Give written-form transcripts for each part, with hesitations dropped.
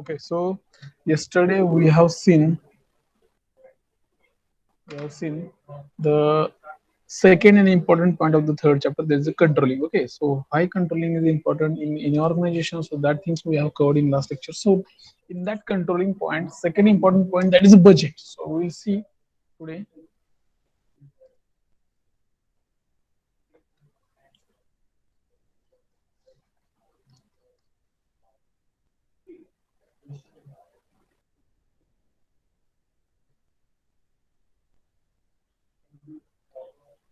Okay, so yesterday we have seen the second and important point of the third chapter. There is a controlling. Okay, so why controlling is important in any organization? So that things we have covered in last lecture. So in that controlling point, second important point, that is budget. So we'll see today.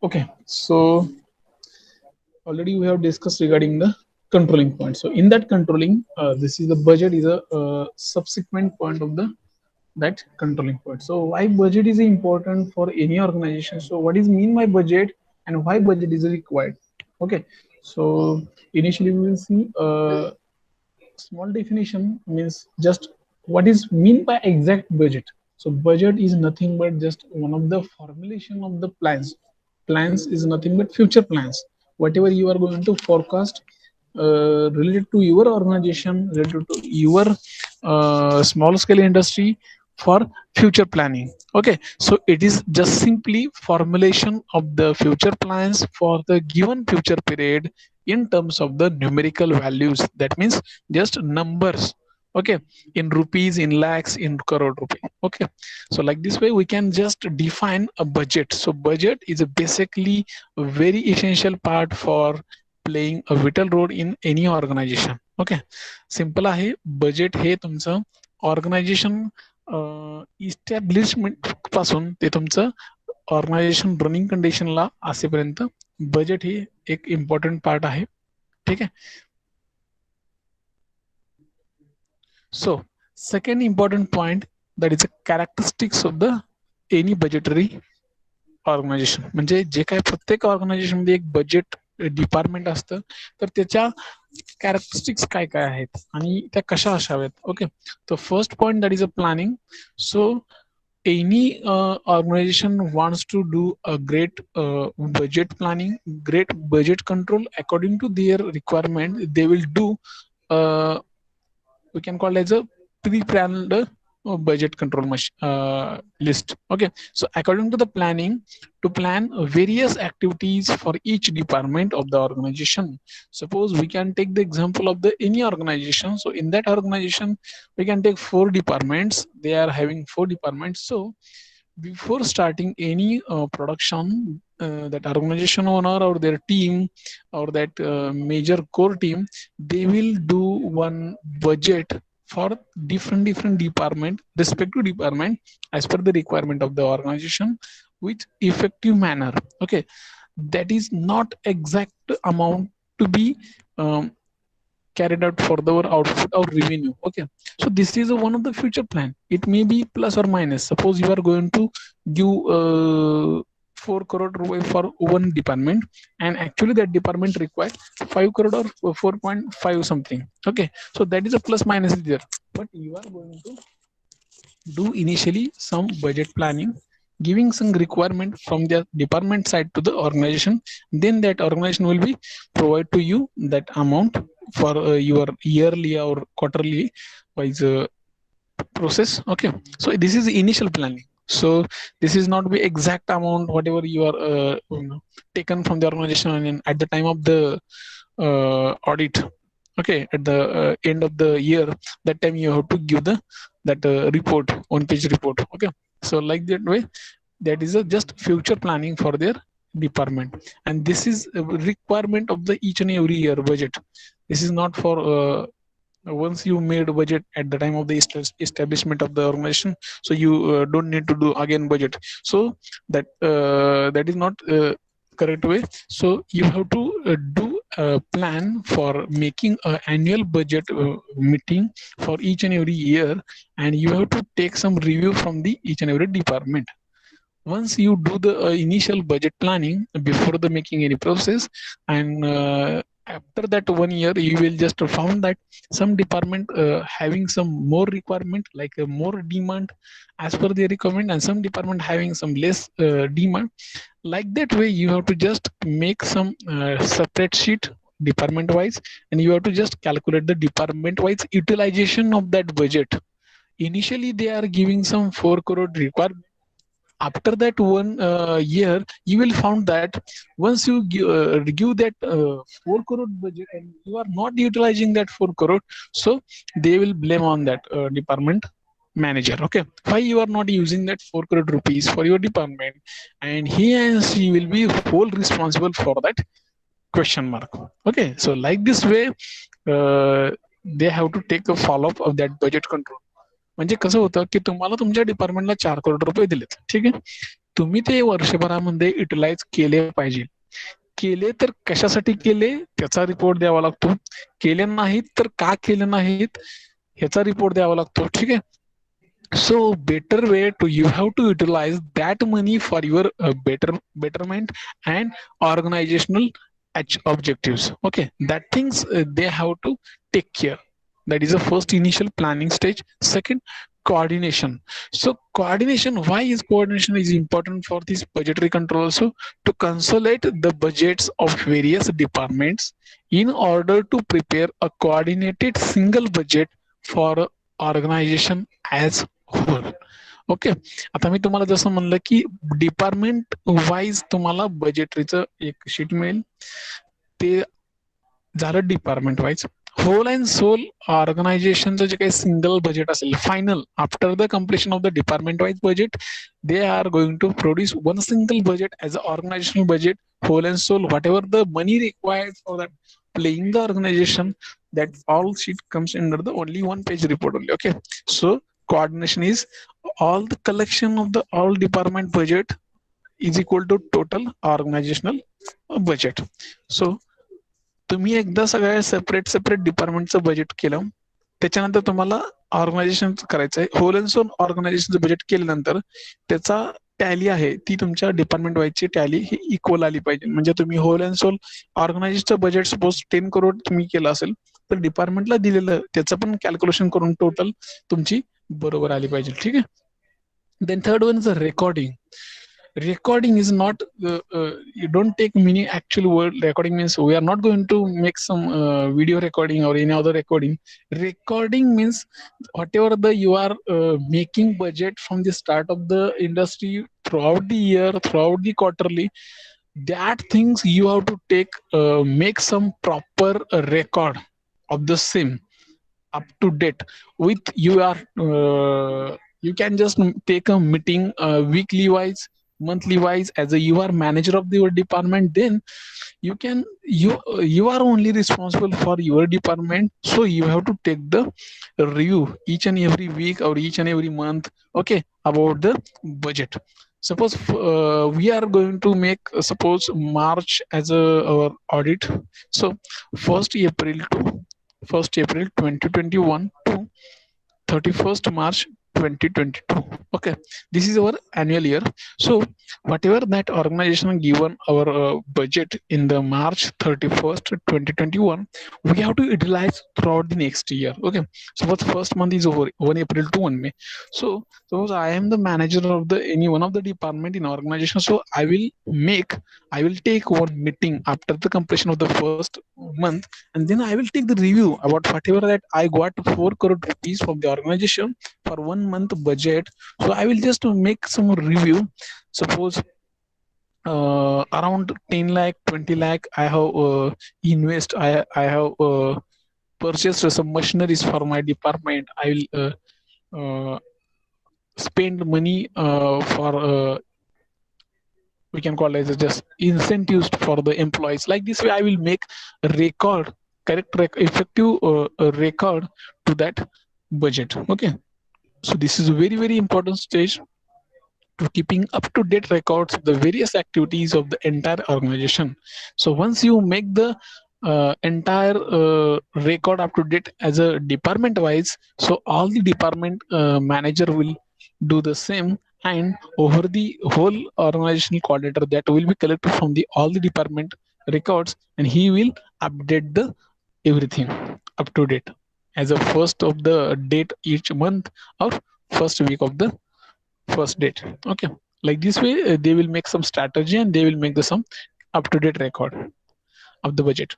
Okay, so already we have discussed regarding the controlling point. So in that controlling, this is the budget is a subsequent point of the that controlling point. So why budget is important for any organization? So what is mean by budget and why budget is required? Okay, so initially we will see small definition means just what is mean by exact budget. So budget is nothing but just one of the formulation of the plans is nothing but future plans, whatever you are going to forecast related to your organization, related to your small scale industry for future planning. Okay, so it is just simply formulation of the future plans for the given future period in terms of the numerical values. That means just numbers. Okay, in rupees, in lakhs, in crore rupee. Okay, so like this way we can just define a budget. So budget is a basically a very essential part for playing a vital role in any organization. Okay, simple आहे. Budget हे तुमचं organisation establishment पासून ते तुमचं organisation running कंडिशनला असेपर्यंत budget ही एक important part आहे. ठीक आहे. So second important point, that is a characteristics of the any budgetary organisation. म्हणजे जे काही प्रत्येक ऑर्गनायझेशन मध्ये एक बजेट डिपार्टमेंट असतं, तर त्याच्या कॅरेक्टरिस्टिक्स काय काय आहेत आणि त्या कशा असाव्यात. ओके, तर first point that is a planning. So any organization wants to do a great budget planning, great budget control according to their requirement. They will do we can call it as a pre-planned budget control list. Okay, so according to the planning, to plan various activities for each department of the organization. Suppose we can take the example of the any organization. So in that organization we can take 4 departments. They are having 4 departments. So before starting any production, that organization owner or their team or that major core team, they will do one budget for different department, respective department, as per the requirement of the organization, with effective manner. Okay, that is not exact amount to be carried out for the output or revenue. Okay, so this is one of the future plan. It may be plus or minus. Suppose you are going to give 4 crore for one department, and actually that department required 5 crore or 4.5 something. Okay, so that is a plus minus there, but you are going to do initially some budget planning, giving some requirement from the department side to the organization. Then that organization will be provide to you that amount for your yearly or quarterly wise process. Okay, so this is initial planning. So this is not the exact amount whatever you are taken from the organization and at the time of the audit. Okay, at the end of the year, that time you have to give the that report, one page report. Okay, so like that way, that is a just future planning for their department, and this is a requirement of the each and every year budget. This is not for once you made a budget at the time of the establishment of the organization, so you don't need to do again budget. So that is not correct way. So you have to do a plan for making an annual budget meeting for each and every year, and you have to take some review from the each and every department. Once you do the initial budget planning before the making any process, and after that 1 year you will just found that some department having some more requirement, like more demand as per their requirement, and some department having some less demand. Like that way you have to just make some separate sheet department wise, and you have to just calculate the department wise utilization of that budget. Initially they are giving some 4 crore requirement. After that 1 year you will found that once you give that 4 crore budget and you are not utilizing that 4 crore, so they will blame on that department manager. Okay, why you are not using that 4 crore rupees for your department, and he and she will be whole responsible for that question mark. Okay, so like this way they have to take a follow up of that budget control. म्हणजे कसं होतं की तुम्हाला तुमच्या डिपार्टमेंटला 4 करोड रुपये दिलेत, ठीक आहे, तुम्ही ते वर्षभरामध्ये युटिलाइज केले पाहिजे. केले तर कशासाठी केले त्याचा रिपोर्ट द्यावा लागतो, केले नाहीत तर का केले नाहीत ह्याचा रिपोर्ट द्यावा लागतो. ठीक आहे. So better way to you have to utilize that money for your betterment and organizational objectives. Okay, that things they have to take care. That is the first initial planning stage. Second, coordination. So coordination, why is coordination is important for this budgetary control also? To consolidate the budgets of various departments in order to prepare a coordinated single budget for organization as whole. Okay, आता मी तुम्हाला जसं म्हणलं की department wise तुम्हाला बजेटरीचं एक sheet मिळेल, ते झालं department wise. Whole and soul ऑर्गनायझेशनचं जे काही सिंगल बजेट असेल final after the completion of the department wise budget, they are going to produce one single budget as a organisational budget. Whole and soul, whatever the money required for that playing the organization, that all sheet comes under the only one page report only. Okay, so coordination is all the collection of the all department budget is equal to total organizational budget. So तुम्ही एकदा सगळ्या separate डिपार्टमेंटचं budget केलं, त्याच्यानंतर तुम्हाला organisation करायचं आहे. Whole and soul ऑर्गनायझेशनचं budget केल्यानंतर त्याचा टॅली आहे ती तुमच्या डिपार्टमेंट वाईजची टॅली ही इक्वल आली पाहिजे. म्हणजे तुम्ही होल अँड सोल ऑर्गनायझेशनचं बजेट सपोज 10 करोड तुम्ही केलं असेल तर डिपार्टमेंटला दिलेलं त्याचं पण कॅल्क्युलेशन करून टोटल तुमची बरोबर आली पाहिजे. ठीक आहे. Then third one is recording. Recording is not you don't take many actual word. Recording means we are not going to make some video recording or any other recording. Recording means whatever the you are making budget from the start of the industry throughout the year, throughout the quarterly, that things you have to take make some proper record of the same up to date with you are you can just take a meeting weekly wise, monthly wise, as a you are manager of your department, then you can you are only responsible for your department, so you have to take the review each and every week or each and every month, okay, about the budget. Suppose we are going to make suppose March as a our audit, so 1st April to 1st April 2021 to 31st March 2022. Okay, this is our annual year. So whatever that organization given our budget in the March 31st 2021, we have to utilize throughout the next year. Okay, so what first month is over, 1 April to 1 May. So suppose I am the manager of the any one of the department in organization, so I will take one meeting after the completion of the first month, and then I will take the review about whatever that I got 4 crore rupees from the organization for 1 month budget. So I will just make some review. Suppose around 10 lakh 20 lakh I have invest, I have purchased some machineries for my department. I will spend money for we can call it as just incentives for the employees. Like this way I will make a record, effective record to that budget. Okay, so this is a very important stage to keeping up to date records of the various activities of the entire organization. So once you make the entire record up to date as a department wise, so all the department manager will do the same, and over the whole organizational coordinator that will be collected from the all the department records, and he will update the everything up to date as a first of the date each month or first week of the first date. Okay, like this way they will make some strategy and they will make the some up to date record of the budget.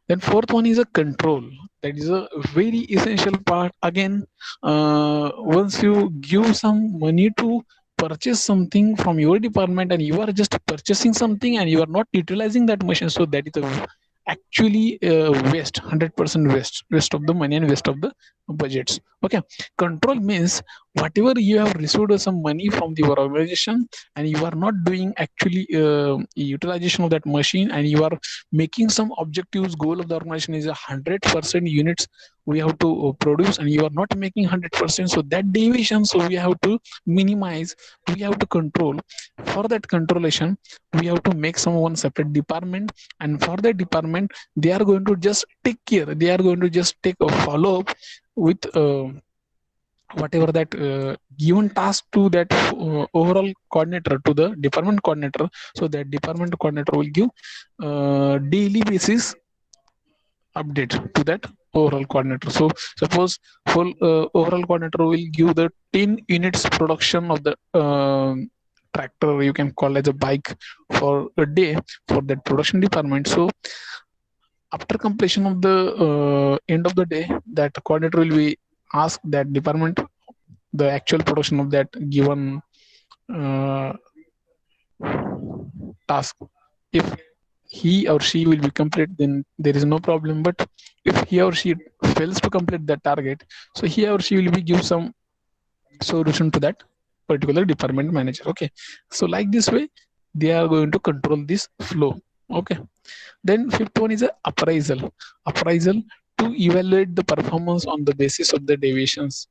Then fourth one is a control. That is a very essential part. Again, once you give some money to purchase something from your department and you are just purchasing something and you are not utilizing that machine, so that is a actually waste, 100% waste of the money and waste of the budgets. Okay, control means whatever you have received some money from the organization and you are not doing actually utilization of that machine, and you are making some objectives. Goal of the organization is 100% units we have to produce, and you are not making 100%, so that deviation, so we have to minimize, we have to control. For that controlation, we have to make some one separate department, and for that department they are going to just take care, they are going to just take a follow up with whatever that given task to that overall coordinator, to the department coordinator. So that department coordinator will give daily basis update to that overall coordinator. So suppose full overall coordinator will give the 10 units production of the tractor, you can call as a bike, for a day for that production department. So after completion of the end of the day, that coordinator will be ask that department the actual production of that given uh, task. If he or she will be complete, then there is no problem. But if he or she fails to complete that target, so he or she will be give some solution to that particular department manager. Okay, so like this way they are going to control this flow. Okay, then fifth one is a appraisal to evaluate the performance on the basis of the deviations.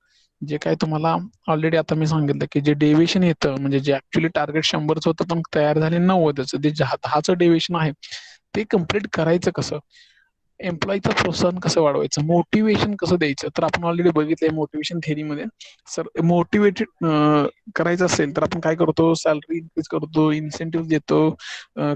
जे काय तुम्हाला already आता मी सांगितलं की जे deviation येतं, म्हणजे जे actually target 100च होतं पण तयार झाले 90च, ते 10चं डेव्हिएशन आहे ते कम्प्लीट करायचं कसं, एम्प्लॉईचं प्रोत्साहन कसं वाढवायचं, मोटिवेशन कसं द्यायचं. तर आपण ऑलरेडी बघितलंय मोटिवेशन थेरीमध्ये. सर मोटिवेटेड करायचं असेल तर आपण काय करतो, सॅलरी इन्क्रीज करतो, इन्सेंटिव्ह देतो,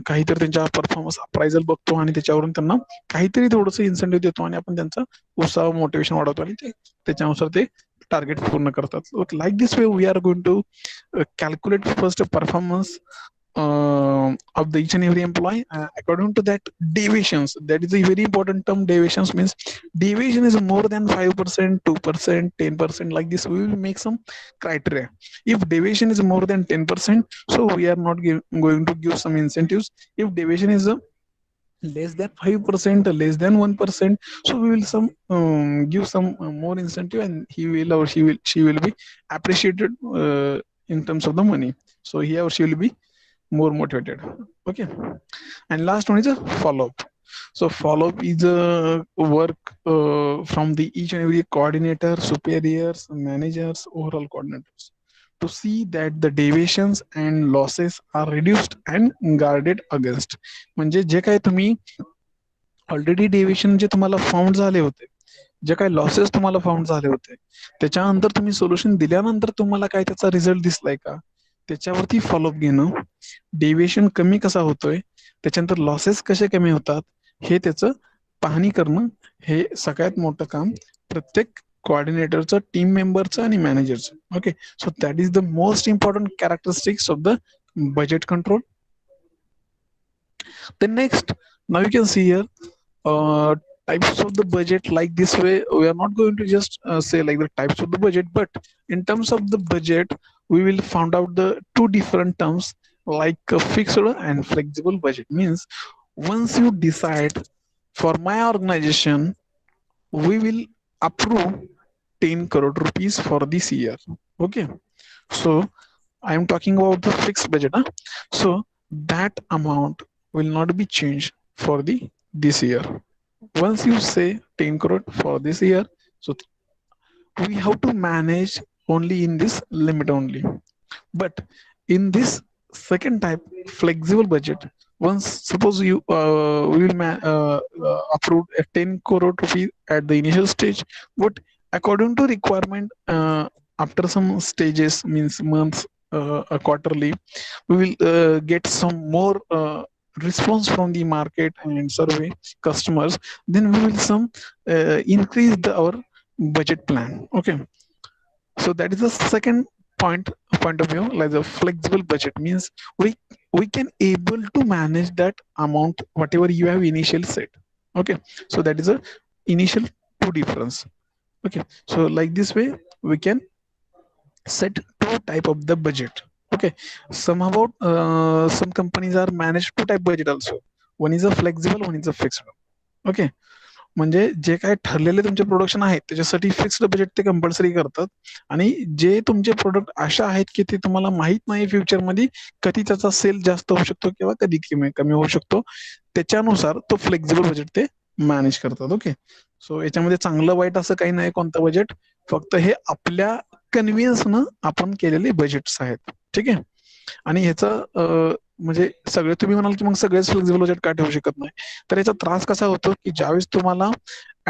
काहीतरी त्यांच्या परफॉर्मन्स अप्रायझल बघतो आणि त्याच्यावरून त्यांना काहीतरी थोडंसं इन्सेंटिव्ह देतो आणि आपण त्यांचा उत्साह मोटिवेशन वाढवतो आणि ते त्याच्यानुसार ते टार्गेट पूर्ण करतात. Like this way we are going to calculate first performance of the each and every employee according to that deviations. That is a very important term. Deviations means deviation is more than 5%, 2%, 10%. Like this, we will make some criteria. If deviation is more than 10%, so we are not going to give some incentives. If deviation is less than 5%, less than 1%, so we will some give some more incentive, and he will or she will be appreciated in terms of the money. So he or she will be more motivated. Okay, and last one is a follow-up. So follow-up is a work from the each and every coordinator, superiors, managers, overall coordinators to see that the deviations and losses are reduced and guarded against. म्हणजे जे काय तुम्ही already deviation जे तुम्हाला found झाले होते, जे काय losses तुम्हाला found झाले होते, त्याच्यानंतर तुम्ही सोल्युशन दिल्यानंतर तुम्हाला काय त्याचा रिझल्ट दिसलाय का, त्याच्यावरती फॉलोअप घेणं, डेव्हिएशन कमी कसा होतोय, त्याच्यानंतर लॉसेस कसे कमी होतात, हे त्याचं पाहणी करणं, हे सगळ्यात मोठं काम प्रत्येक coordinatorचं, टीम मेंबरचं आणि मॅनेजरचं. Okay, so that is the most important characteristics of the budget control. Then next, now you can see here types of the budget. Like this way, we are not going to just say like the types of the budget, but in terms of the budget, we will find out the two different terms like a fixed and flexible budget. Means once you decide for my organization, we will approve 10 crore rupees for this year. Okay, so I am talking about the fixed budget. Huh? So that amount will not be changed for the this year. Once you say 10 crore for this year, so we have to manage only in this limit only. But in this second type, flexible budget, once suppose you we will approve a 10 crore rupee at the initial stage, but according to requirement, after some stages, means months, quarterly, we will get some more response from the market and survey customers, then we will some increase our budget plan. Okay, so that is the second point of view. Like the flexible budget means we can able to manage that amount whatever you have initially set. Okay, so that is a initial two difference. Okay, so like this way we can set two type of the budget. Okay, somehow some companies are managed two type budget also. One is a flexible, one is a fixed. Okay, म्हणजे जे काय ठरलेले तुमचे production आहेत त्याच्यासाठी fixed budget ते compulsory करतात आणि जे तुमचे प्रोडक्ट अशा आहेत की ते तुम्हाला माहित नाही फ्युचरमध्ये कधी त्याचा सेल जास्त होऊ शकतो किंवा कधी कमी कमी होऊ शकतो, त्याच्यानुसार तो फ्लेक्झिबल बजेट ते मॅनेज करतात. ओके, सो याच्यामध्ये चांगलं वाईट असं काही नाही कोणतं बजेट, फक्त हे आपल्या कन्व्हिन्सनं आपण केलेले बजेट्स आहेत. ठीक आहे, आणि ह्याचं म्हणजे सगळे तुम्ही म्हणाल की मग सगळेच फ्लेक्झिबल बजेट का ठेवू शकत नाही, तर याचा त्रास कसा होतो की ज्यावेळेस तुम्हाला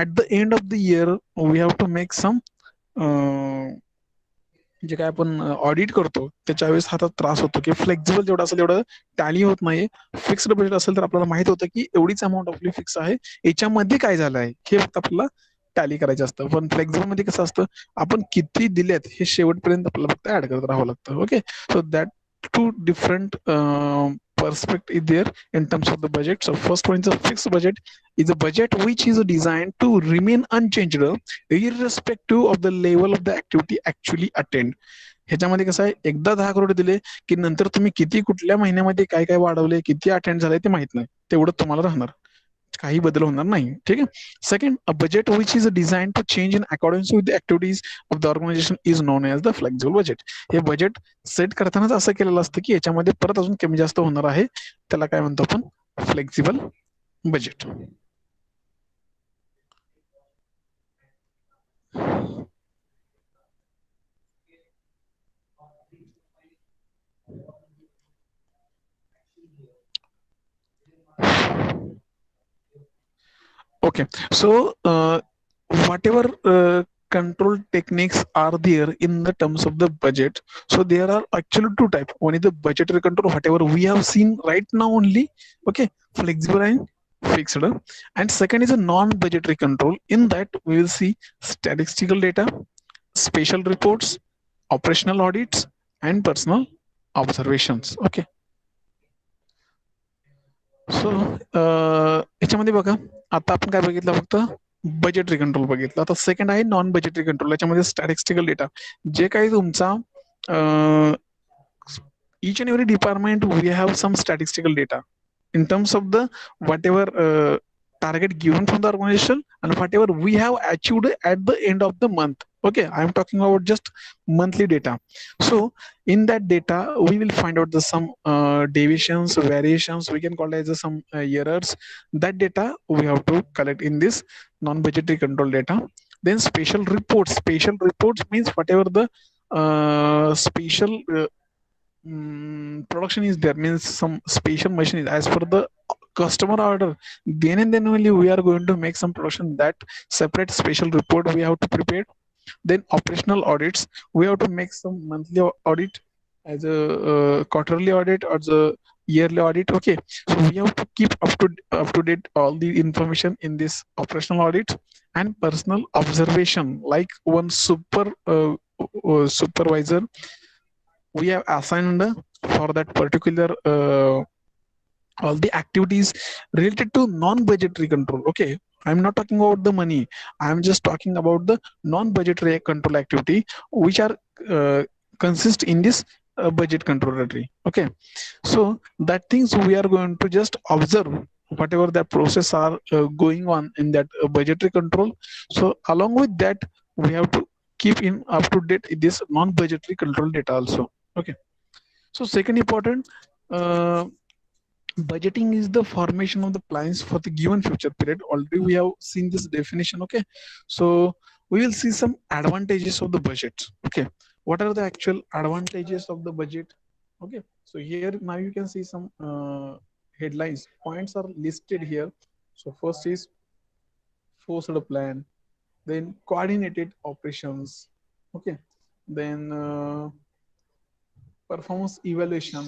at the end of the year we have to make some जे काय आपण ऑडिट करतो त्याच्या वेळेस हा त्रास होतो की फ्लेक्झिबल जेवढं असेल तेवढं टॅली होत नाही. फिक्स्ड बजेट असेल तर आपल्याला माहित होतं की एवढीच अमाऊंट आपली फिक्स आहे, याच्यामध्ये काय झालं आहे हे फक्त आपल्याला टॅली करायचं असतं. पण फ्लेक्झिबल मध्ये कसं असतं, आपण किती दिलेत हे शेवटपर्यंत आपल्याला फक्त ऍड करत राहावं लागतं. Okay, so that two different perspective is there in terms of the budget. So first one is a fixed budget, is a budget which is designed to remain unchanged irrespective of the level of the activity actually attained. ह्याच्यामध्ये कसं आहे, एकदा 10 करोड दिले की नंतर तुम्ही किती कुठल्या महिन्यामध्ये काय काय वाढवले किती अटेंड झाले ते माहित नाही, तेवढं तुम्हाला राहणार, काही बदल होणार नाही. ठीक आहे. Second, a budget which is design to change in according with the activities of the organisation is known as the flexible budget. हे बजेट सेट करतानाच असं केलेलं असतं की याच्यामध्ये परत अजून कमी जास्त होणार आहे, त्याला काय म्हणतो आपण, flexible budget. Okay, so whatever control techniques are there in the terms of the budget, so there are actually two types. One is the budgetary control, whatever we have seen right now only, okay, flexible and fixed. And second is a non-budgetary control. In that we will see statistical data, special reports, operational audits, and personal observations. Okay, सो याच्यामध्ये बघा, आता आपण काय बघितलं, फक्त budgetary control बघितलं. आता second आहे नॉन बजेटरी कंट्रोल. याच्यामध्ये स्टॅटिस्टिकल डेटा, जे काही तुमचा each and every department we have some statistical data in terms of the whatever target given from the organization and whatever we have achieved at the end of the month. Okay, I am talking about just monthly data. So in that data we will find out the some deviations, variations, we can call it as some errors. That data we have to collect in this non-budgetary control data. Then special reports means whatever the special production is there, means some special machine is as per the customer order, then and then only we are going to make some production. That separate special report we have to prepare. Then operational audits, we have to make some monthly audit, as a quarterly audit or the yearly audit. Okay, so we have to keep up to date all the information in this operational audit. And personal observation, like one supervisor we have assigned for that particular all the activities related to non-budgetary control. Okay, I'm not talking about the money, I'm just talking about the non-budgetary control activity which are consist in this budget controllery. Okay, so that things we are going to just observe whatever the process are going on in that budgetary control. So along with that we have to keep in up to date this non-budgetary control data also. Okay, so second important, uh, budgeting is the formation of the plans for the given future period. Already we have seen this definition. Okay, so we will see some advantages of the budget. Okay, what are the actual advantages of the budget? Okay, so here now you can see some headlines, points are listed here. So first is forced plan, then coordinated operations. Okay, then performance evaluation,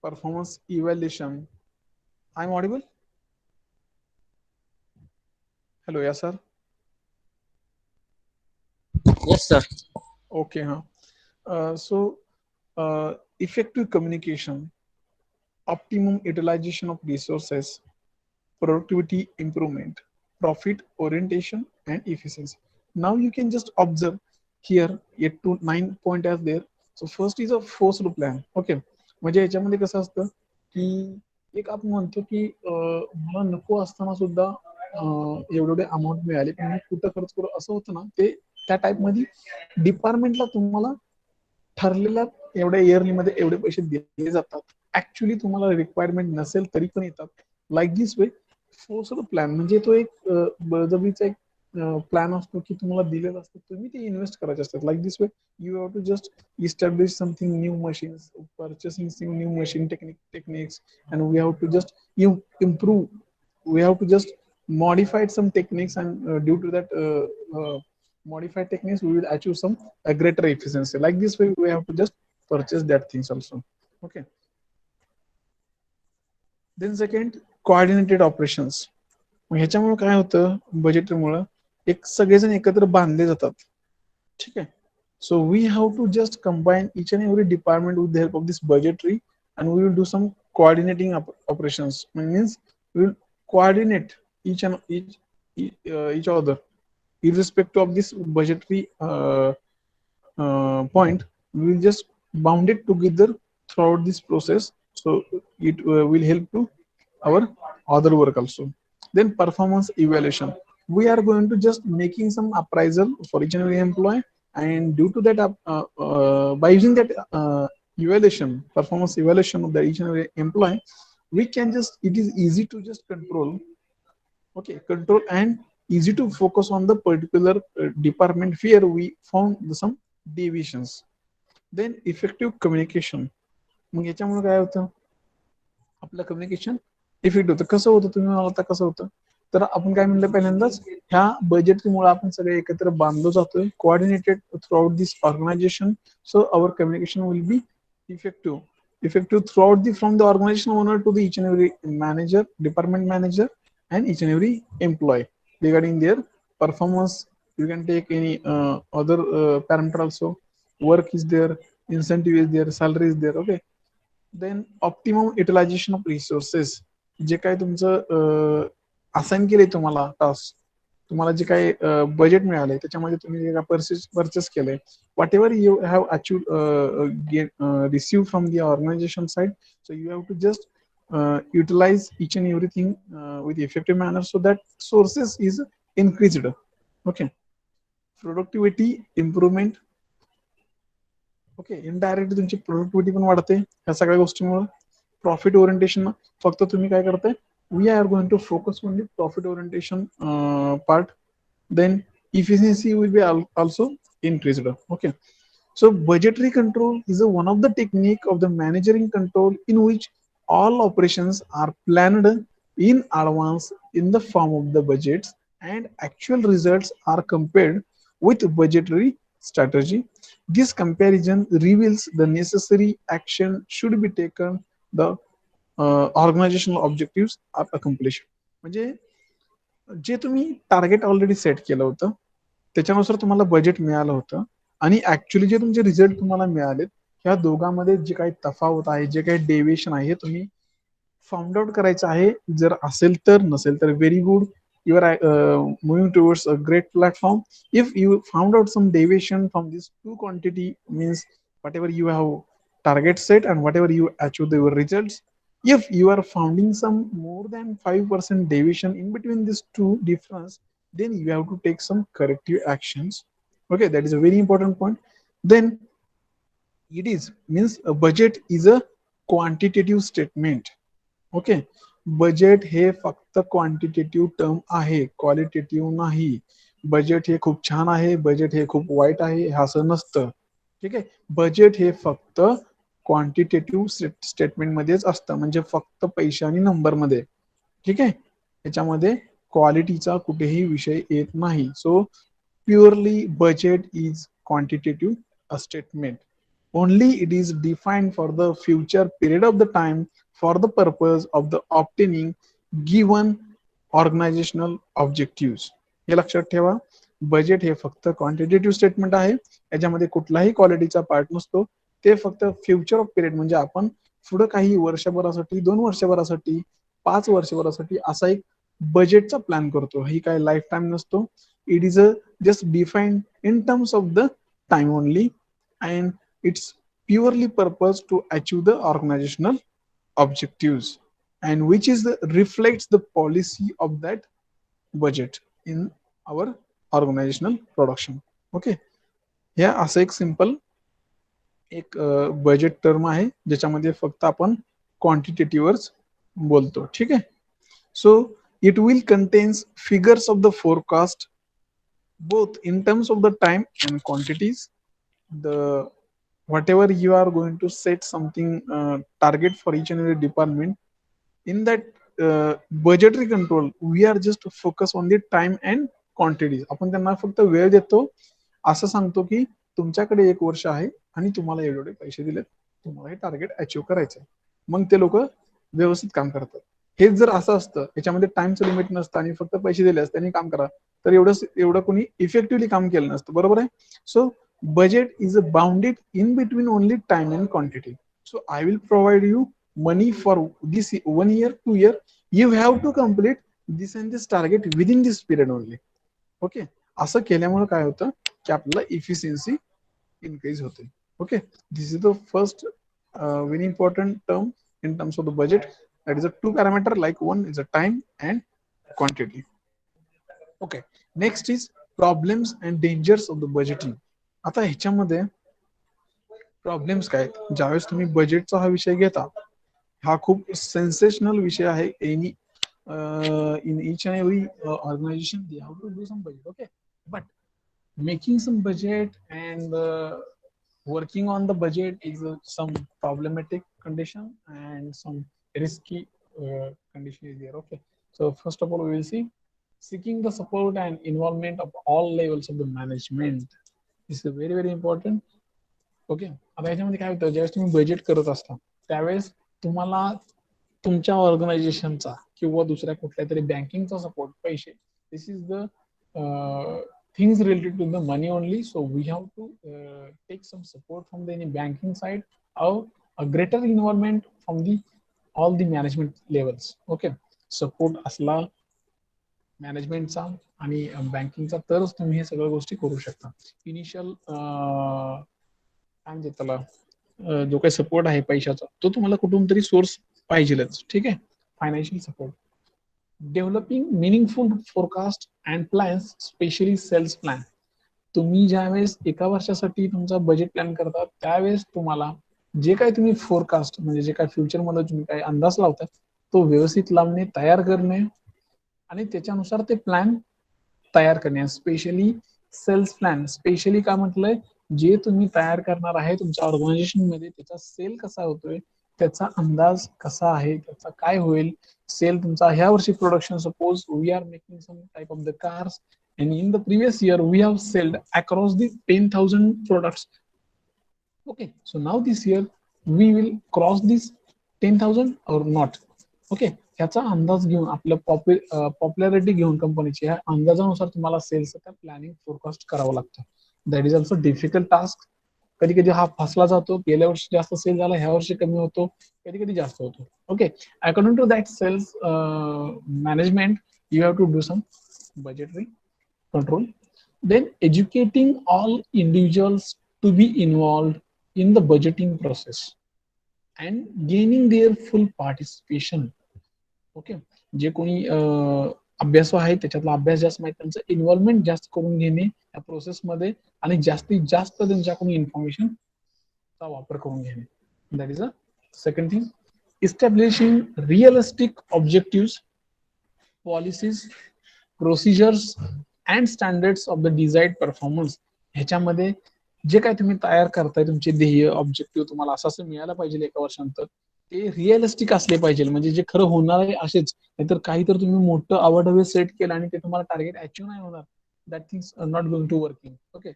performance evaluation. I'm audible? Hello, yes, sir. Yes, sir. Okay, huh? So, effective communication, optimum utilization of resources, productivity improvement, profit orientation, and efficiency. Now you can just observe here 8 to 9 point as there. So first is a forced plan. Okay, म्हणजे याच्यामध्ये कसं असतं की एक आपण म्हणतो की मला नको असताना सुद्धा एवढे अमाऊंट मिळाली पण मी कुठं खर्च करू असं होतं ना ते त्या टाईप मध्ये डिपार्टमेंटला तुम्हाला ठरलेल्या एवढ्या इयरली मध्ये एवढे पैसे दिले जातात. ऍक्च्युली तुम्हाला रिक्वायरमेंट नसेल तरी पण येतात. Like this way forced plan म्हणजे तो एक बळजबरीचा एक प्लॅन असतो की तुम्हाला दिलेला असतो तुम्ही ते इन्व्हेस्ट करायचे असतात. Like this way you have to just establish something new machines, purchasing new machine techniques, and we have to just improve, we have to just modify some techniques, and due to that modified techniques we will achieve some greater efficiency. Like this way we have to just purchase that things also. Okay, then second, coordinated operations. मग ह्याच्यामुळे काय होतं बजेटमुळे एक सगळेजण एकत्र बांधले जातात. ठीक आहे. So we have to just combine each and every department with the help of this budgetary, and we will do some coordinating operations. Means we will coordinate each other irrespective of this budgetary point. We will just bound it together throughout this process, so it will help to our other work also. Then performance evaluation, we are going to just making some appraisal for each and every employee, and due to that by using that evaluation, performance evaluation of the each and every employee, we can just, it is easy to just control. Okay, control and easy to focus on the particular department where we found some deviations. Then effective communication. मग याच्यामुळे काय होतं आपलं communication effect होतं. कसं होतं तुम्ही मला आता कसं होतं तर आपण काय म्हणलं पहिल्यांदाच ह्या बजेटमुळे आपण सगळे एकत्र बांधलो जातोय coordinated throughout this organisation. So our communication will be effective throughout the from the organization owner to the each and every manager, department manager, and each and every employee regarding their performance. You can take any other parameter also. Work is there, incentive is there, salary is there. Okay, then optimum utilisation of resources. जे काही तुमचं assign केले तुम्हाला task, तुम्हाला जे काही budget मिळाले त्याच्यामध्ये तुम्ही जे परचेस केले, whatever you have achieve receive from the organisation side, so you have to just utilize each and everything with effective manner so that sources is increased. Okay, productivity improvement. Okay, indirectly तुमची productivity पण वाढते ह्या सगळ्या गोष्टींमुळे. Profit orientation फक्त तुम्ही काय करताय, we are going to focus only profit orientation part. Then efficiency will be also increased. Okay, so budgetary control is one of the technique of the managing control in which all operations are planned in advance in the form of the budgets, and actual results are compared with budgetary strategy. This comparison reveals the necessary action should be taken, the organizational objectives are accomplished. म्हणजे जे तुम्ही target already set केलं होतं त्याच्यानुसार तुम्हाला budget मिळालं होतं आणि actually जे तुमचे रिझल्ट तुम्हाला मिळालेत ह्या दोघांमध्ये जे काही तफावत आहे, जे काही डेव्हिएशन आहे, तुम्ही फाउंड आउट करायचं आहे. जर असेल तर, नसेल तर very good, you are moving towards a great platform. If you found out some deviation from this two quantity, means whatever you have target set and whatever you achieve the results, if you are finding some more than 5% deviation in between these two difference, then you have to take some corrective actions. Okay, that is a very important point. Then it is means a budget is a quantitative statement. Okay, budget हे फक्त quantitative term आहे, qualitative नाही. Budget हे खूप छान आहे, budget हे खूप वाईट आहे असं नसतं. ठीक आहे, बजेट हे फक्त क्वांटिटेटिव्ह स्टेटमेंट मध्येच असतं, म्हणजे फक्त पैसे आणि नंबर मध्ये. ठीक आहे, याच्यामध्ये क्वालिटीचा कुठेही विषय येत नाही. So purely budget is quantitative statement. only it is defined for the future period of the time for the purpose of the obtaining given organizational objectives. हे लक्षात ठेवा, बजेट हे फक्त क्वांटिटेटिव्ह स्टेटमेंट आहे, याच्यामध्ये कुठलाही क्वालिटीचा पार्ट नसतो. ते फक्त फ्युचर ऑफ पिरियड म्हणजे आपण पुढे काही वर्षभरासाठी, 2 वर्षभरासाठी 5 वर्षभरासाठी असा एक बजेटचा प्लॅन करतो. ही काय लाईफ टाइम नसतो. It is a just defined in terms of the time only and it's purely purpose to achieve the organisational objectives and which is the reflects the policy of that budget in our organizational production. Okay, ह्या असं एक simple एक budget term आहे ज्याच्यामध्ये फक्त आपण क्वांटिटेटिव्हच बोलतो. ठीक आहे. So it will contains figures of the forecast both in terms of the time and quantities. The whatever you are going to set something target for each and every department in that budgetary control we are just focus on the time and quantities. आपण त्यांना फक्त वेळ देतो, असं सांगतो की तुमच्याकडे 1 वर्ष आहे आणि तुम्हाला एवढे पैसे दिलेत, तुम्हाला हे टार्गेट अचीव करायचं आहे. मग ते लोक व्यवस्थित काम करतात. हेच जर असं असतं याच्यामध्ये टाइमचं लिमिट नसतं आणि फक्त पैसे दिले असते आणि काम करा, तर एवढं कोणी इफेक्टिव्हली काम केलं नसतं. बरोबर आहे. सो budget is bounded in between only time and quantity. So I will provide you money for this 1 year, 2 year. You have to complete this and this target within this period only. Okay, असं केल्यामुळे काय होतं की आपल्याला efficiency increase होते. Okay, this is the first very important term in terms of the budget. That is a 2 parameter, like one is a time and quantity. Okay, next is problems and dangers of the budgeting. आता ह्याच्यामध्ये problems काय आहेत. ज्यावेळेस तुम्ही बजेटचा हा विषय घेता, हा खूप सेन्सेशनल विषय आहे. Any in each and every organization they have to do some budget. Okay, but making some budget and working on the budget is some problematic condition and some risky condition is there. Okay, so first of all we will see seeking the support and involvement of all levels of the management. This is very very important. Okay, आता याच्यामध्ये काय होतं, ज्यावेळेस तुम्ही budget करत असता त्यावेळेस तुम्हाला तुमच्या ऑर्गनायझेशनचा किंवा दुसऱ्या कुठल्या तरी बँकिंगचा सपोर्ट, पैसे, this is the things related to the money only. So we have to take some support from the banking side or a greater involvement from the all the management levels. Okay, support असला मॅनेजमेंटचा आणि बँकिंगचा तरच तुम्ही हे सगळ्या गोष्टी करू शकता. Initial काय म्हणतात त्याला, जो काही सपोर्ट आहे पैशाचा तो तुम्हाला कुठून तरी सोर्स पाहिजेलच. ठीक आहे, financial support. Developing meaningful forecast and plans, specially sales plan. तुम्ही ज्यावेळेस एका वर्षासाठी तुमचा बजेट प्लॅन करता त्यावेळेस तुम्हाला जे काही तुम्ही फोरकास्ट म्हणजे जे काही फ्युचरमध्ये तुम्ही काही अंदाज लावता तो व्यवस्थित लावणे, तयार करणे आणि त्याच्यानुसार ते प्लॅन तयार करणे. स्पेशली सेल्स प्लॅन, स्पेशली काय म्हटलंय, जे तुम्ही तयार करणार आहे तुमच्या ऑर्गनायझेशन मध्ये त्याचा सेल कसा होतोय, त्याचा अंदाज कसा आहे, त्याचा काय होईल सेल तुमचा ह्या वर्षी production. Suppose we are making some type of the cars and in the previous year we have sold across the 10,000 products. Okay, so now this year we will cross this 10,000 or not. Okay, ह्याचा अंदाज घेऊन आपलं popularity घेऊन कंपनीची ह्या अंदाजानुसार तुम्हाला सेल्सचं planning forecast करावं लागतं. That is also difficult task. कधी कधी हा फसला जातो, गेल्या वर्षी जास्त सेल झाला, ह्या वर्षी कमी होतो, कधी कधी जास्त होतो. Okay, according to that sales management you have to do some budgetary control. Then educating all individuals to be involved in the budgeting process and gaining their full participation. Okay, जे कोणी अभ्यासू आहे त्याच्यातला अभ्यास जास्त माहिती, त्यांचं इन्व्हॉल्वमेंट जास्त करून घेणे या प्रोसेस मध्ये आणि जास्तीत जास्त त्यांच्याकडून इन्फॉर्मेशनचा वापर करून घेणे. That is a second thing. इस्टॅब्लिशिंग realistic objectives, policies, procedures and standards of the desired performance. ह्याच्यामध्ये जे काय तुम्ही तयार करताय तुमचे ध्येय ऑब्जेक्टिव्ह तुम्हाला असं मिळायला पाहिजे एका वर्षानंतर, ते रिअलिस्टिक असले पाहिजे, म्हणजे जे खरं होणार आहे असेच. नाहीतर काही तर तुम्ही मोठं आवडवे सेट केलं आणि ते तुम्हाला टार्गेट अचीव्ह नाही होणार, that things are not going to working. Okay,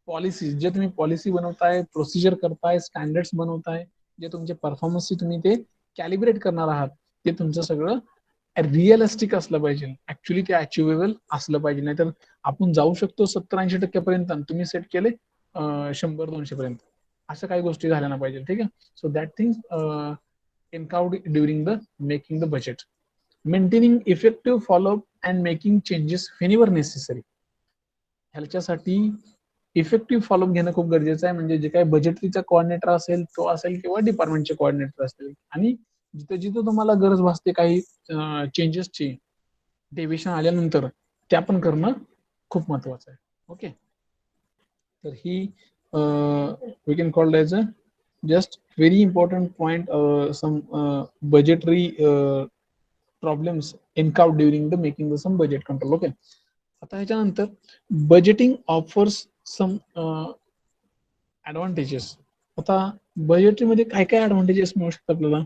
policy, जे तुम्ही पॉलिसी बनवताय, प्रोसिजर करताय, स्टँडर्ड्स बनवताय, जे तुमचे परफॉर्मन्सची तुम्ही ते कॅलिब्रेट करणार आहात, ते तुमचं सगळं रिअलिस्टिक असलं पाहिजे, ऍक्च्युली ते अचिव्हेबल असलं पाहिजे. नाहीतर आपण जाऊ शकतो 70-80% पर्यंत, तुम्ही सेट केले 100-200 पर्यंत, अशा काही गोष्टी झाल्या ना पाहिजे. ठीक आहे, so that thing encounter during the making the budget. Maintaining effective follow up and making changes whenever necessary. ह्याच्यासाठी इफेक्टिव्ह फॉलोअप घेणं खूप गरजेचं आहे. म्हणजे जे काही बजेटरीचा कोऑर्डिनेटर असेल तो असेल किंवा डिपार्टमेंटचे कोऑर्डिनेटर असतील, आणि जिथे जिथे तुम्हाला गरज भासते काही चेंजेसची डेव्हिएशन आल्यानंतर त्या पण करणं खूप महत्वाचं आहे. ओके, तर ही we can called as a just very important point, some budgetary problems encountered during the making the some budget control. Okay, आता ह्याच्यानंतर बजेटिंग ऑफर्स सम ऍडव्हान्टेजेस. आता बजेटिंग मध्ये काय काय ऍडव्हान्टेजेस मिळू शकतात आपल्याला.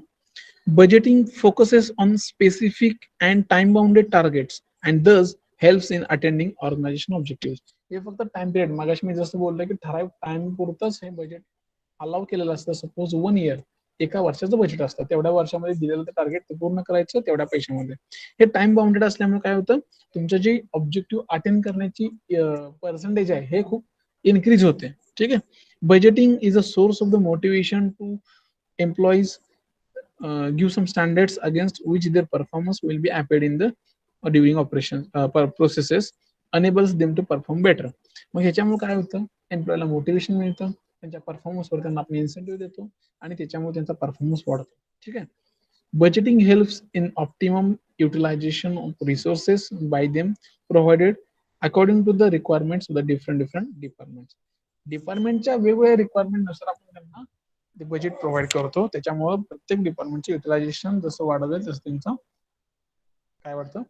Budgeting focuses on specific and time bounded targets and thus helps in attending organisation objective. हे फक्त टाइम पिरियड, मागाशी मी जसं बोललो की ठराविक टाइम पुरतच हे बजेट अलाव केलेलं असतं. सपोज 1 इयर, एका वर्षाचं बजेट असतं, तेवढ्या वर्षामध्ये दिलेलं टार्गेट ते पूर्ण करायचं तेवढ्या पैशामध्ये. हे टाइम बाउंडेड असल्यामुळे काय होतं, तुमचं जे ऑब्जेक्टिव्ह अटेंड करण्याची पर्सेंटेज आहे हे खूप इन्क्रीज होते. ठीक आहे. Budgeting is a source of the motivation to employees, give some standards against which their performance will be applied in the during operation processes, enables them to perform better. मग ह्याच्यामुळे काय होतं, एम्प्लॉयला motivation मिळतं, त्यांच्या परफॉर्मन्सवर त्यांना आपण इन्सेंटिव्ह देतो आणि त्याच्यामुळे त्यांचा परफॉर्मन्स वाढतो. ठीक आहे. Budgeting helps in optimum utilisation of resources by them provided according to the requirements of the different departments. डिपार्टमेंटच्या वेगवेगळ्या रिक्वायरमेंटनुसार आपण त्यांना ते बजेट प्रोव्हाइड करतो. त्याच्यामुळे प्रत्येक डिपार्टमेंटचे युटिलायझेशन जसं वाढत तसं त्यांचं काय वाढतं,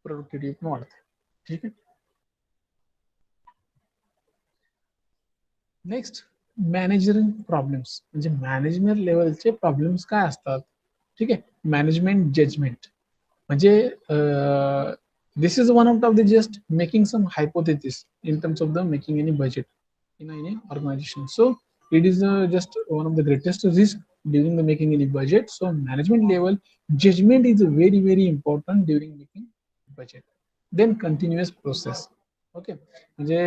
प्रोडक्टिव्हिटी पण वाढते. ठीक आहे. Next, managerial problems. म्हणजे मॅनेजमेंट लेवलचे प्रॉब्लेम्स काय असतात. ठीक आहे. मॅनेजमेंट जजमेंट म्हणजे this is one out of the just making some hypothesis in terms of the making any budget in any organization. So it is just one of the greatest risk during the making any budget. So management level judgment is very very important during making budget. Then continuous process. Okay, म्हणजे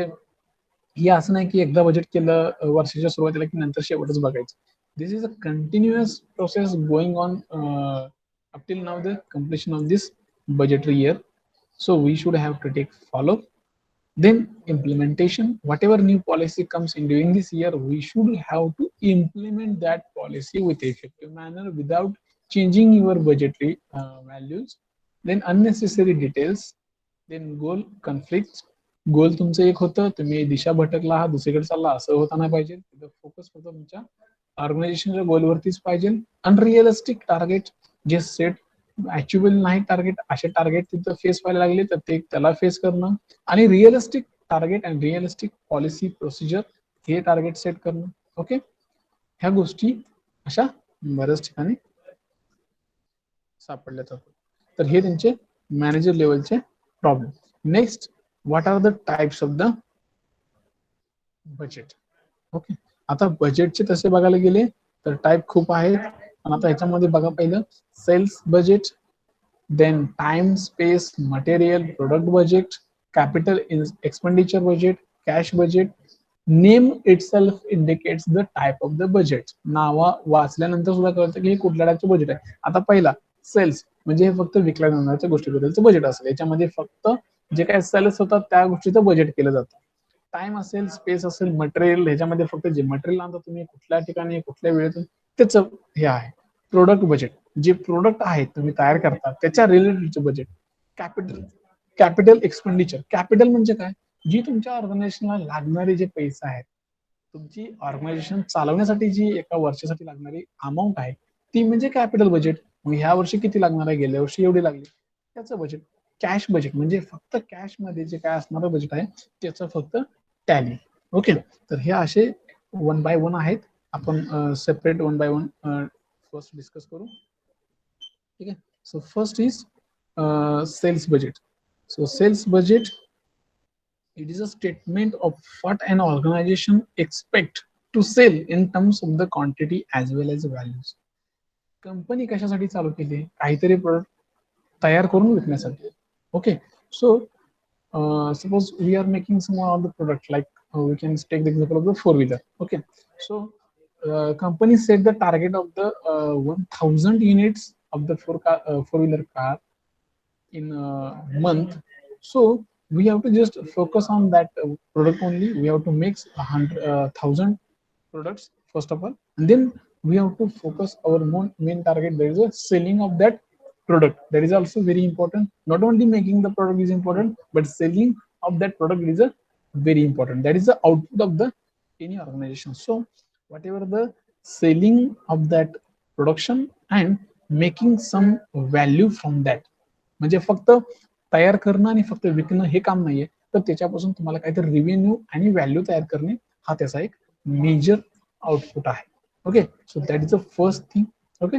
हे असं नाही की एकदा budget केलं वर्षाच्या सुरुवातीला की नंतर शेवटच बघायचं. This is a continuous process going on up till now the completion of this budgetary year. So we should have to take follow. Then implementation, whatever new policy comes in during this year, we should have to implement that policy with effective manner without changing your budgetary values. Then unnecessary details. Then goal conflicts. गोल तुमचं एक होतं, तुम्ही दिशा भटकला आहात दुसरीकडे चालला, असं होता नाही पाहिजे. फोकस फक्त तुमच्या ऑर्गनायझेशनच्या गोलवरतीच पाहिजे. अनरिअलिस्टिक टार्गेट जे सेट अचिवेबल नाही टार्गेट, असे टार्गेट तिथं फेस व्हायला लागले तर ते त्याला फेस करणं. आणि realistic target and realistic policy procedure हे टार्गेट सेट करणं. ओके, ह्या गोष्टी अशा बऱ्याच ठिकाणी सापडल्या जातात. तर हे त्यांचे मॅनेजर लेवलचे problem. Next, what are the types of the budget. Okay, आता बजेटचे तसे बघायला गेले तर टाइप खूप आहेत. पण आता ह्याच्यामध्ये बघा, पहिलं sales budget, then time, space, material, product budget, capital expenditure budget, cash budget. Name itself indicates the type of the budget. नावा वाचल्यानंतर सुद्धा कळतं की हे कुठल्या टाईपचं बजेट आहे. आता पहिला सेल्स म्हणजे हे फक्त विकल्या जाणाऱ्या गोष्टीबद्दलचं बजेट असेल. याच्यामध्ये फक्त जे काही सेल्स होतात त्या गोष्टीचं बजेट केलं जातं. टाइम असेल, स्पेस असेल, मटेरियल, ह्याच्यामध्ये फक्त जे मटेरियल आणता तुम्ही कुठल्या ठिकाणी कुठल्या वेळेतून त्याचं हे आहे. प्रोडक्ट बजेट, जे प्रोडक्ट आहेत तुम्ही तयार करता त्याच्या रिलेटेडचे budget. Capital capital expenditure. Capital म्हणजे काय, जी तुमच्या ऑर्गनायझेशनला लागणारे जे पैसे आहेत, तुमची ऑर्गनायझेशन चालवण्यासाठी जी एका वर्षासाठी लागणारी अमाऊंट आहे ती म्हणजे कॅपिटल बजेट. मग ह्या वर्षी किती लागणार आहे, गेल्या वर्षी एवढी लागली, त्याचं बजेट. कॅश बजेट म्हणजे फक्त कॅश मध्ये जे काय असणारं बजेट आहे त्याचं फक्त टॅली. ओके, तर हे असे वन बाय वन आहेत. आपण separate one by one first discuss करू. ठीक आहे. So first is sales budget. So sales budget, it is a statement of what an organization expect to sell in terms of the quantity as well as values. Company कशासाठी चालू केली, काहीतरी product तयार करून विकण्यासाठी. Okay, so suppose we are making some of the product like we can take the example of the four-wheeler. Okay, so company set the target of the 1000 units of the four-wheeler car in a month. So we have to just focus on that product only. We have to mix 1,000 products first of all, and then we have to focus our main target. There is a selling of that product. That is also very important. Not only making the product is important, but selling of that product is a very important. That is the output of the any organization. So whatever the selling of that production and making some value from that, म्हणजे फक्त तयार करणं आणि फक्त विकणं हे काम नाहीये, तर त्याच्यापासून तुम्हाला काहीतरी रिव्हेन्यू आणि व्हॅल्यू तयार करणे हा त्याचा एक मेजर आउटपुट आहे. Okay, so that is the first thing. Okay,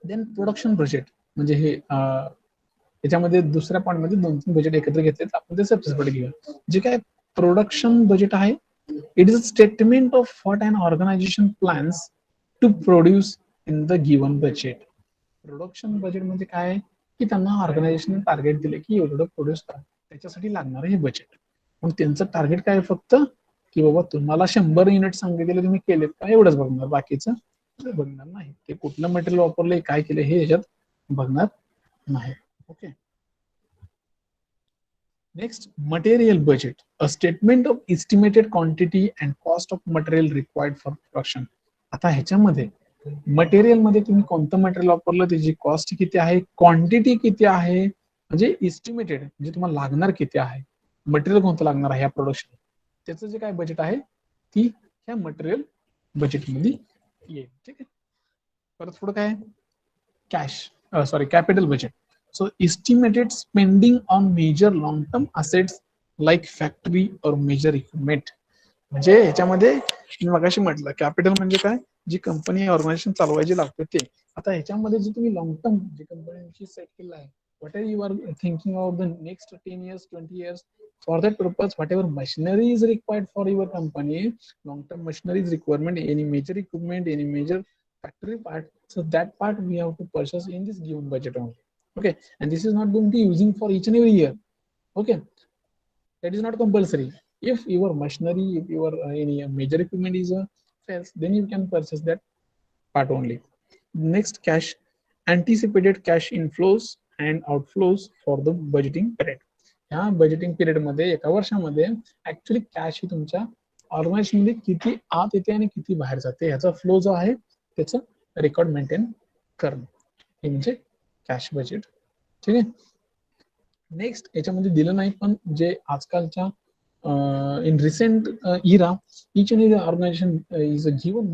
then production budget म्हणजे हे याच्यामध्ये दुसऱ्या पॉइंट मध्ये 2-3 बजेट एकत्र घेतले, आपण ते सेपरेट घेऊया. जे काय प्रोडक्शन बजेट आहे, it is a statement of what an organisation plans to produce in the given budget. Production budget म्हणजे काय, की त्यांना ऑर्गनायझेशन टार्गेट दिले की एवढं प्रोड्यूस करा, त्याच्यासाठी लागणार हे बजेट. पण त्यांचं टार्गेट काय फक्त की बाबा तुम्हाला 100 युनिट सांगितले, तुम्ही केलेत का एवढंच बघणार, बाकीचं बघणार नाही. ते कुठलं मटेरियल वापरलंय, काय केलं हे याच्यात बघणार नाही. Okay, next material budget, a statement of estimated quantity and cost of material required for production. आता ह्याच्यामध्ये मटेरियल मध्ये तुम्ही कोणतं मटेरियल वापरलं, त्याची कॉस्ट किती आहे, क्वांटिटी किती आहे, म्हणजे एस्टिमेटेड म्हणजे तुम्हाला लागणार किती आहे, मटेरियल कोणतं लागणार आहे या प्रोडक्शन, त्याचं जे काय बजेट आहे ती ह्या मटेरियल बजेटमध्ये येईल. ठीक आहे, परत पुढे काय cash capital budget. So estimated spending on major long term assets like factory or major equipment. म्हणजे ह्याच्यामध्ये मी मगाशी म्हटलं कॅपिटल म्हणजे काय, जी कंपनी ऑर्गनायझेशन चालवायची लागते ते. आता ह्याच्यामध्ये जे तुम्ही लॉंग टर्म जे कंपनीची सेट केलं आहे, whatever you are thinking of the next 10 years 20 years, for that purpose whatever machinery is required for your company, long term machinery is requirement, any major equipment, any major factory part, so that part we have to purchase in this given budget only. Okay, and this is not going to be using for each and every year. Okay, that is not compulsory. If your machinery, if your any major equipment is fails, then you can purchase that part only. Next, cash, anticipated cash inflows and outflows for the budgeting period. ह्या budgeting period मध्ये एका वर्षामध्ये actually cash ही तुमच्या organisation मध्ये किती आत येते आणि किती बाहेर जाते ह्याचा फ्लो जो आहे त्याचं रेकॉर्ड मेंटेन करणं, हे म्हणजे कॅश बजेट. ठीक आहे, नेक्स्ट याच्यामध्ये दिलं नाही, पण जे आजकालच्या in recent era each and every organization is given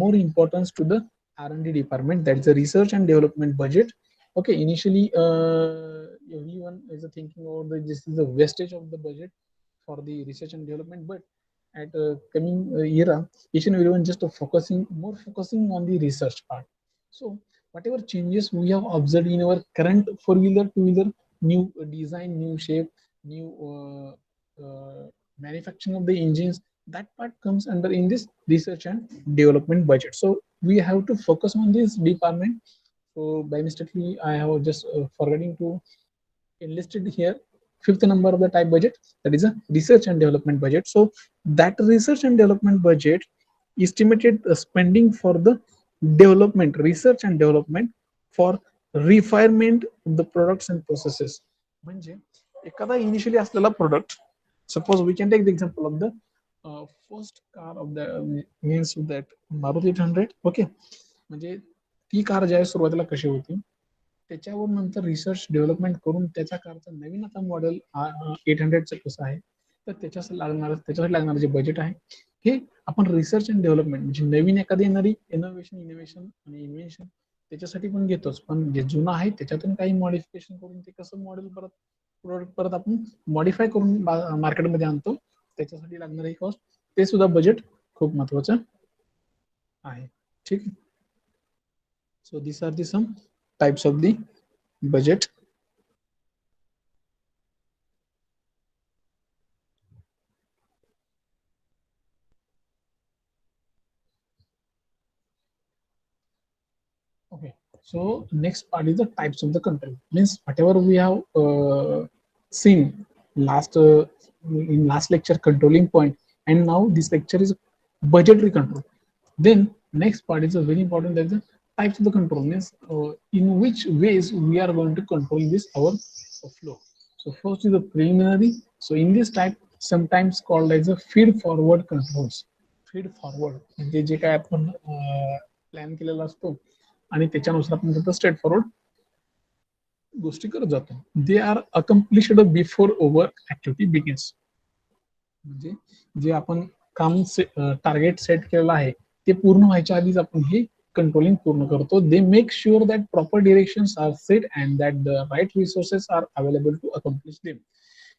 more importance to the R&D department, that is the research and development budget. Okay, initially everyone is thinking about this is the wastage of the budget for the research and development, but at coming era each and everyone just focusing on the research part. So whatever changes we have observed in our current four-wheeler, two-wheeler, new design, new shape, new manufacturing of the engines, that part comes under in this research and development budget. So we have to focus on this department. So by mistakenly I have just forgetting to enlisted here fifth number of the type budget, that is a research and development budget. So that research and development budget estimated spending for the development, research and development for refinement of the products and processes. म्हणजे एखादा initially असलेला product, suppose we can take the example of the first car of the means that Maruti 800. okay, म्हणजे ती car ज्या सुरुवातीला कशी होती त्याच्यावर नंतर रिसर्च डेव्हलपमेंट करून त्याच्या कारचं नवीन आता मॉडेल 800चं कसं आहे, तर त्याच्यासाठी लागणार जे बजेट आहे हे आपण रिसर्च अँड डेव्हलपमेंट म्हणजे नवीन एखादी येणारी इनोव्हेशन आणि इन्व्हेन्शन त्याच्यासाठी पण घेतोच, पण जे जुनं आहे त्याच्यातून काही मॉडिफिकेशन करून ते कसं मॉडेल प्रोडक्ट परत आपण मॉडिफाय करून मार्केटमध्ये आणतो, त्याच्यासाठी लागणारे कॉस्ट ते सुद्धा बजेट खूप महत्वाचं आहे. ठीक आहे, so this are the some types of the budget. Okay, so next part is the types of the control. Means whatever we have seen in last lecture, controlling point, and now this lecture is budgetary control. Then next part is a very important, that is the types of the control means in which ways we are going to control this our flow. So first is the preliminary. So in this type, sometimes called as a feed forward controls. Feed forward म्हणजे जे काय आपण plan केलेला असतो आणि त्याच्यानुसार आपण फक्त straight forward गोष्टी करत जातो. They are accomplished before over activity begins. म्हणजे जे आपण काम टार्गेट सेट केलेलं आहे ते पूर्ण व्हायच्या आधीच आपण हे कंट्रोलिंग पूर्ण करतो. They make sure that proper directions are set and that the right resources are available to accomplish them.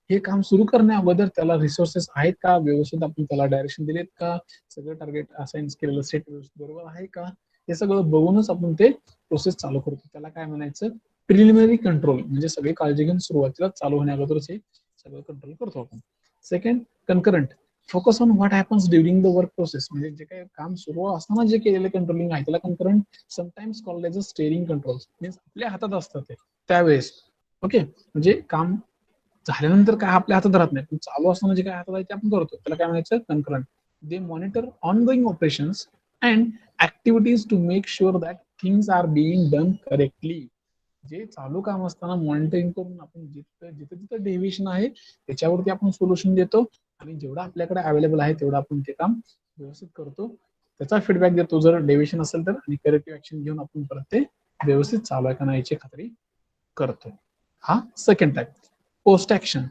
हे काम सुरू करण्या अगोदर त्याला रिसोर्सेस आहेत का, व्यवस्थित आपण त्याला डायरेक्शन दिलेत का, सगळं टार्गेट असाइन केलेलं सेट व्यवस्थित बरोबर आहे का, हे सगळं बघूनच आपण ते प्रोसेस चालू करतो. त्याला काय म्हणायचं, प्रिलिमिनरी कंट्रोल. म्हणजे सगळी काळजी घेऊन सुरुवातीला चालू होण्या अगोदरच हे सगळं कंट्रोल करतो आपण. Second, concurrent. Focus on what happens during the work process. म्हणजे जे काही काम सुरू असताना जे केलेलं कंट्रोलिंग आहे त्याला concurrent, sometimes called as a steering control. Means आपल्या हातात असतात ते त्यावेळेस. ओके, म्हणजे काम झाल्यानंतर काय आपल्या हातात राहत नाही, पण चालू असताना जे काय हातात आहे ते आपण करतो, त्याला काय म्हणायचं, concurrent. They monitor ongoing operations and activities to make sure that things are being done correctly. जे चालू काम असताना मॉनिटरिंग करून आपण जिथं जिथं डेव्हिएशन आहे त्याच्यावरती आपण सोल्युशन देतो आणि जेवढं आपल्याकडे अवेलेबल आहे तेवढं आपण ते काम व्यवस्थित करतो, त्याचा फीडबॅक देतो जर डेव्हिएशन असेल तर, आणि करेक्टिव्ह ऍक्शन घेऊन आपण परत ते व्यवस्थित चालू आहे का नाही याची खात्री करतो. हा सेकंड टाइप. पोस्ट ऍक्शन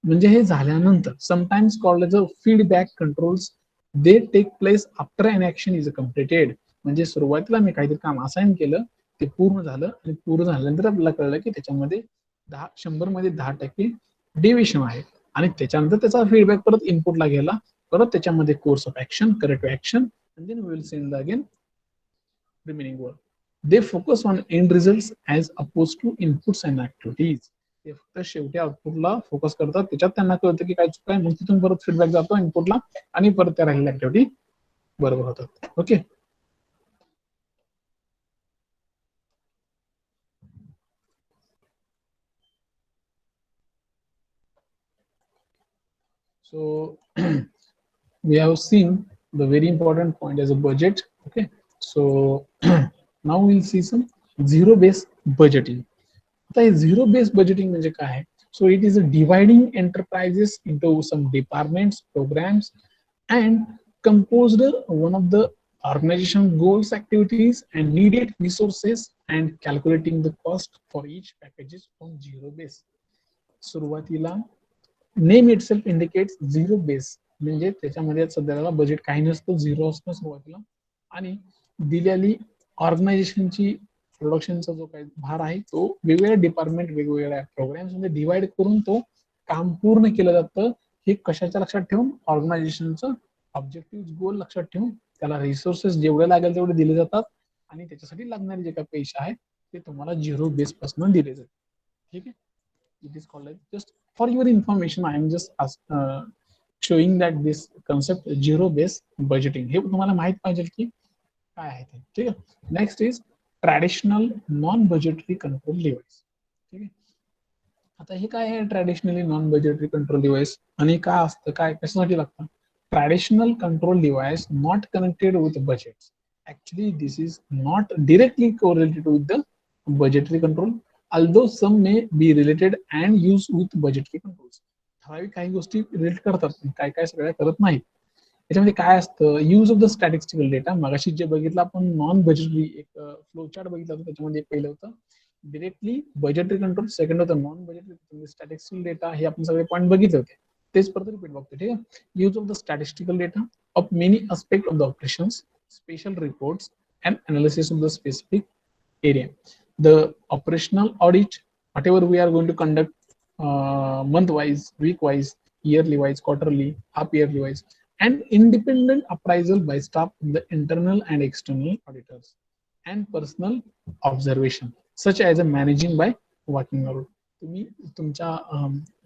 म्हणजे हे झाल्यानंतर, sometimes called as a feedback controls. They take place after an action is completed. म्हणजे सुरुवातीला मी काहीतरी काम असाइन केलं, ते पूर्ण झालं आणि पूर्ण झाल्यानंतर आपल्याला कळलं की त्याच्यामध्ये 100 मध्ये 10% डेव्हिएशन आहे आणि त्याच्यानंतर त्याचा फीडबॅक परत इनपुटला गेला, परत त्याच्यामध्ये course of action, corrective action, and then we will send again remaining work. They focus on end results as oppose to inputs and activities. ते फक्त शेवटी आउटपुटला फोकस करतात, त्याच्यात त्यांना कळतं की काय चुक आहे, मग तिथून परत फीडबॅक जातो इनपुटला आणि परत त्या राहिलेल्या ऍक्टिव्हिटी बरोबर होतात. Okay. So we have seen the very important point as a budget. Okay, so now we'll see some zero based budgeting. आता zero based budgeting म्हणजे काय आहे? So it is a dividing enterprises into some departments, programs, and composed one of the organization goals, activities, and needed resources, and calculating the cost for each packages from zero base. सुरुवातीला name itself indicates zero base, म्हणजे त्याच्यामध्ये सध्याला budget काही नसतं, zero असतं सुरुवातीला, आणि दिलेली ऑर्गनायझेशनची प्रोडक्शनचा जो काही भार आहे तो वेगवेगळ्या डिपार्टमेंट, वेगवेगळ्या प्रोग्राम्स मध्ये डिवाइड करून तो काम पूर्ण केलं जातं. हे कशाच्या लक्षात ठेवून, ऑर्गनायझेशनचं ऑब्जेक्टिव्ह गोल लक्षात ठेवून त्याला रिसोर्सेस जेवढे लागेल तेवढे दिले जातात आणि त्याच्यासाठी लागणारे जे काही पैसे आहेत ते तुम्हाला झिरो बेस पासून दिले जातात. ठीक आहे. It is called like, just for your information I am just showing that this concept zero based budgeting हे तुम्हाला माहित पाहिजे की काय आहे ते. ठीक आहे. Next is traditional non budgetary control device. ठीक आहे. आता हे काय आहे traditionally non budgetary control device आणि काय असतं, काय कशासाठी लागतं? Traditional control device not connected with budget. Actually this is not directly correlated with the budgetary control, although some may be related and used with budgetary controls. ठराविक काही गोष्टी relate करतात, काय काय सगळ्या करत नाहीत. त्याच्यामध्ये काय असतं, use of the statistical data. मगाशी जे बघितलं आपण नॉन बजेटरी एक फ्लो चार्ट बघितला होता, त्याच्यामध्ये पहिलं होतं डिरेक्टली बजेटरी कंट्रोल, सेकंड होतं नॉन बजेटरी स्टॅटिस्टिकल डेटा. हे आपण सगळे पॉईंट बघितले होते, तेच परत रिपीट बघतो. ठीक आहे. Use of the statistical data of many aspect of the operations, special reports and analysis of the specific area. The operational audit, whatever we are going to conduct month wise, week wise, yearly wise, quarterly, half yearly wise, and independent appraisal by staff, the internal and external auditors, and personal observation such as a managing by working out. तुम्ही तुमच्या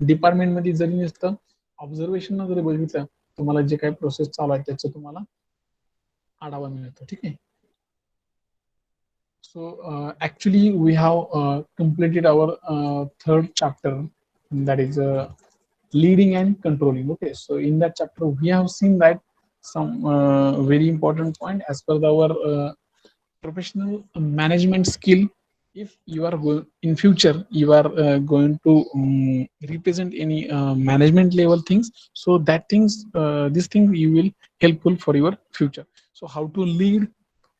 department मध्ये जरी नुसतं observation जरी बघितलं, तुम्हाला जे काही process चालू आहे त्याचा तुम्हाला आढावा मिळतो. ठीक आहे. So actually we have completed our third chapter, that is leading and controlling. Okay, so in that chapter we have seen that some very important point as per our professional management skill. If you are going in future, you are going to represent any management level things, so that things this thing you will helpful for your future. So how to lead,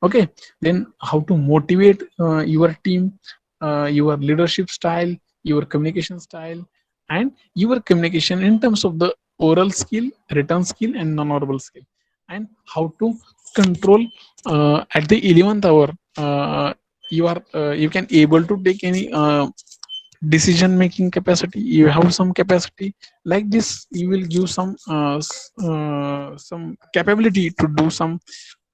okay, then how to motivate your team, your leadership style, your communication style, and your communication in terms of the oral skill, written skill, and non-verbal skill, and how to control at the 11th hour. You can able to take any decision making capacity. You have some capacity like this, you will give some capability to do some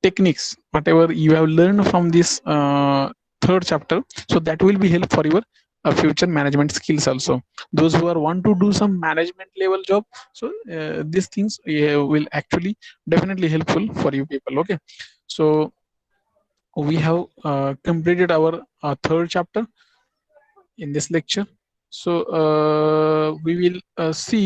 techniques whatever you have learned from this third chapter. So that will be help for your future management skills also. Those who are want to do some management level job, so these things will actually definitely helpful for you people. Okay, so we have completed our third chapter in this lecture. So we will see